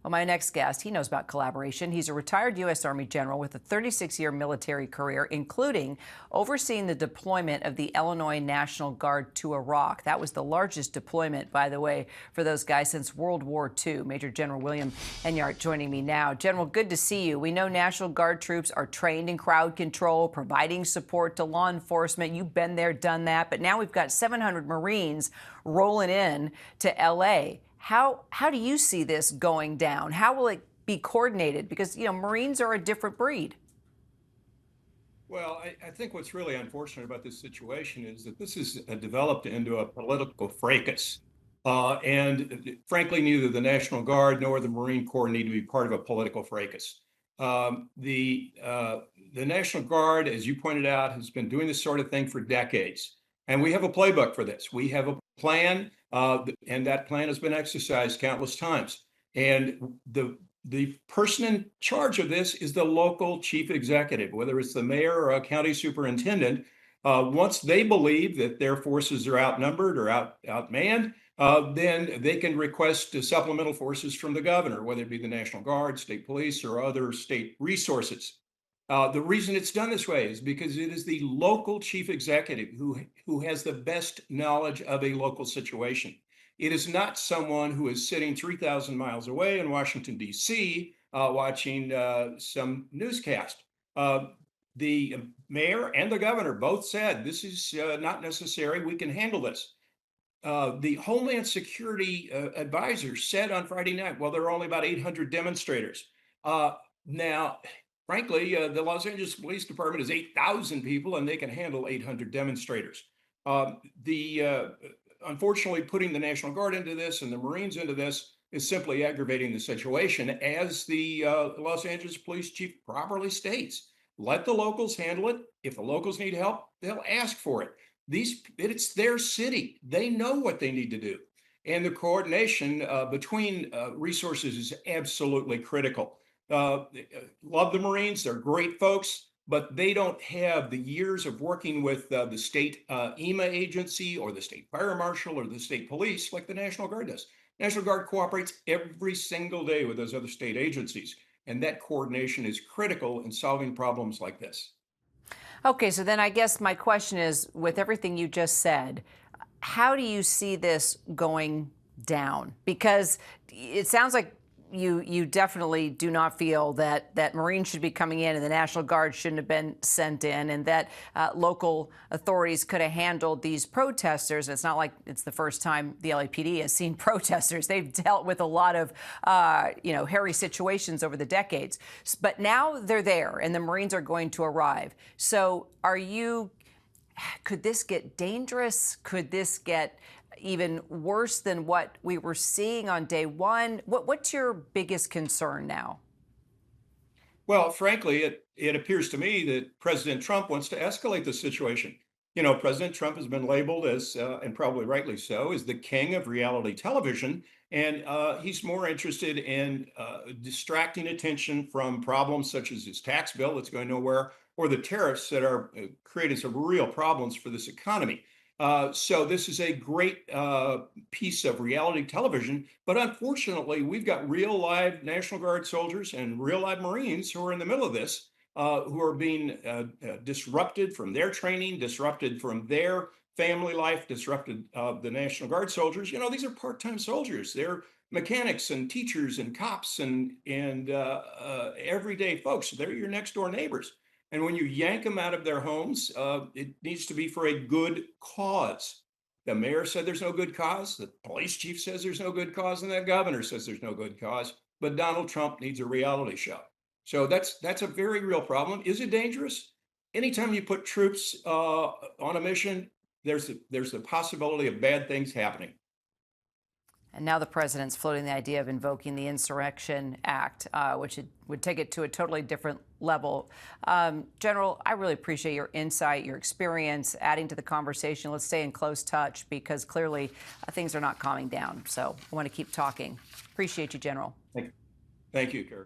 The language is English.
Well, my next guest, he knows about collaboration. He's a retired U.S. Army general with a 36-year military career, including overseeing the deployment of the Illinois National Guard to Iraq. That was the largest deployment, by the way, for those guys since World War II. Major General William Enyart joining me now. General, good to see you. We know National Guard troops are trained in crowd control, providing support to law enforcement. You've been there, done that. But now we've got 700 Marines rolling in to L.A. How do you see this going down? How will it be coordinated? Because, Marines are a different breed. Well, I think what's really unfortunate about this situation is that this has developed into a political fracas. And frankly, neither the National Guard nor the Marine Corps need to be part of a political fracas. The National Guard, as you pointed out, has been doing this sort of thing for decades. And we have a playbook for this. We have a plan, and that plan has been exercised countless times. And the person in charge of this is the local chief executive, whether it's the mayor or a county superintendent. Once they believe that their forces are outnumbered or outmanned, then they can request supplemental forces from the governor, whether it be the National Guard, state police, or other state resources. The reason it's done this way is because it is the local chief executive who has the best knowledge of a local situation. It is not someone who is sitting 3,000 miles away in Washington, D.C., watching some newscast. The mayor and the governor both said this is not necessary. We can handle this. The Homeland Security advisor said on Friday night, well, there are only about 800 demonstrators. Now, frankly, the Los Angeles Police Department is 8,000 people, and they can handle 800 demonstrators. Unfortunately, putting the National Guard into this and the Marines into this is simply aggravating the situation, as the Los Angeles Police Chief properly states. Let the locals handle it. If the locals need help, they'll ask for it. It's their city. They know what they need to do. And the coordination between resources is absolutely critical. Love the Marines. They're great folks, but they don't have the years of working with the state EMA agency or the state fire marshal or the state police like the National Guard does. National Guard cooperates every single day with those other state agencies, and that coordination is critical in solving problems like this. Okay, so then I guess my question is, with everything you just said, how do you see this going down? Because it sounds like you definitely do not feel that Marines should be coming in and the National Guard shouldn't have been sent in, and that local authorities could have handled these protesters. It's not like it's the first time the LAPD has seen protesters. They've dealt with a lot of, hairy situations over the decades. But now they're there, and the Marines are going to arrive. So could this get dangerous? Could this get even worse than what we were seeing on day one? What's your biggest concern now? Well, frankly, it appears to me that President Trump wants to escalate the situation. President Trump has been labeled as, and probably rightly so, as the king of reality television. And he's more interested in distracting attention from problems such as his tax bill that's going nowhere, or the tariffs that are creating some real problems for this economy. So this is a great piece of reality television, but unfortunately, we've got real live National Guard soldiers and real live Marines who are in the middle of this, who are being disrupted from their training, disrupted from their family life, disrupted. The National Guard soldiers, these are part-time soldiers. They're mechanics and teachers and cops and everyday folks. They're your next door neighbors. And when you yank them out of their homes, it needs to be for a good cause. The mayor said there's no good cause. The police chief says there's no good cause. And the governor says there's no good cause. But Donald Trump needs a reality show. So that's a very real problem. Is it dangerous? Anytime you put troops on a mission, there's the possibility of bad things happening. And now the president's floating the idea of invoking the Insurrection Act, which would take it to a totally different level. General, I really appreciate your insight, your experience, adding to the conversation. Let's stay in close touch, because clearly things are not calming down. So I want to keep talking. Appreciate you, General. Thank you, Kurt.